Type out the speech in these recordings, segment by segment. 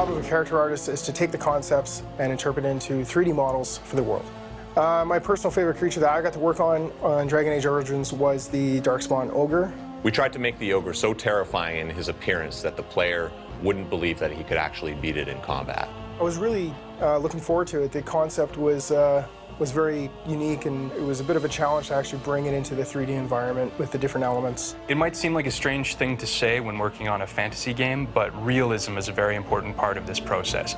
job of a character artist is to take the concepts and interpret into 3D models for the world. My personal favorite creature that I got to work on Dragon Age Origins was the Darkspawn Ogre. We tried to make the ogre so terrifying in his appearance that the player wouldn't believe that he could actually beat it in combat. I was really looking forward to it. The concept was very unique, and it was a bit of a challenge to actually bring it into the 3D environment with the different elements. It might seem like a strange thing to say when working on a fantasy game, but realism is a very important part of this process.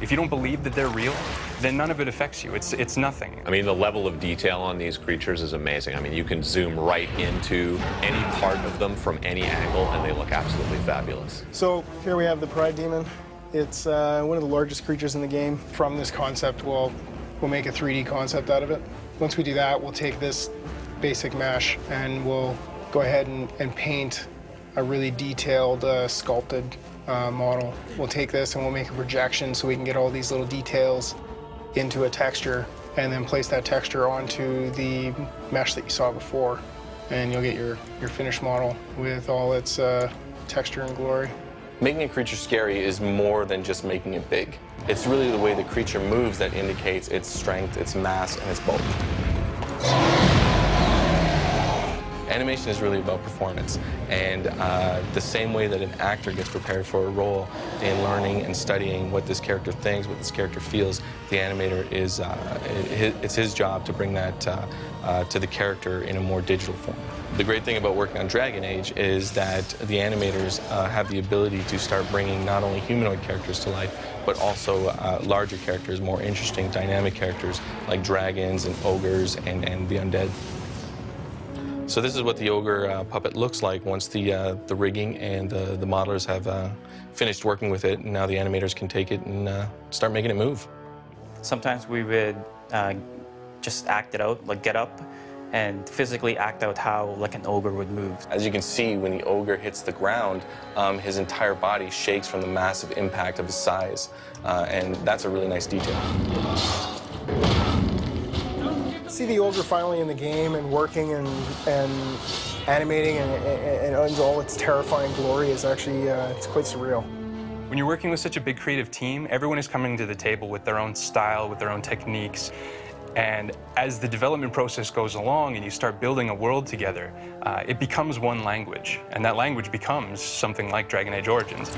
If you don't believe that they're real, then none of it affects you. It's nothing. I mean, the level of detail on these creatures is amazing. I mean, you can zoom right into any part of them from any angle, and they look absolutely fabulous. So here we have the Pride Demon. It's one of the largest creatures in the game. From this concept, we'll make a 3D concept out of it. Once we do that, we'll take this basic mesh and we'll go ahead and paint a really detailed, sculpted model. We'll take this and we'll make a projection so we can get all these little details into a texture, and then place that texture onto the mesh that you saw before, and you'll get your finished model with all its texture and glory. Making a creature scary is more than just making it big. It's really the way the creature moves that indicates its strength, its mass, and its bulk. Animation is really about performance, and the same way that an actor gets prepared for a role in learning and studying what this character thinks, what this character feels, the animator is, it's his job to bring that to the character in a more digital form. The great thing about working on Dragon Age is that the animators have the ability to start bringing not only humanoid characters to life, but also larger characters, more interesting, dynamic characters like dragons and ogres and the undead. So this is what the ogre puppet looks like once the rigging and the modelers have finished working with it, and now the animators can take it and start making it move. Sometimes we would just act it out, like get up and physically act out how like an ogre would move. As you can see, when the ogre hits the ground, his entire body shakes from the massive impact of his size, and that's a really nice detail. See the ogre finally in the game and working and animating and all its terrifying glory is actually it's quite surreal. When you're working with such a big creative team, everyone is coming to the table with their own style, with their own techniques. And as the development process goes along and you start building a world together, it becomes one language. And that language becomes something like Dragon Age Origins.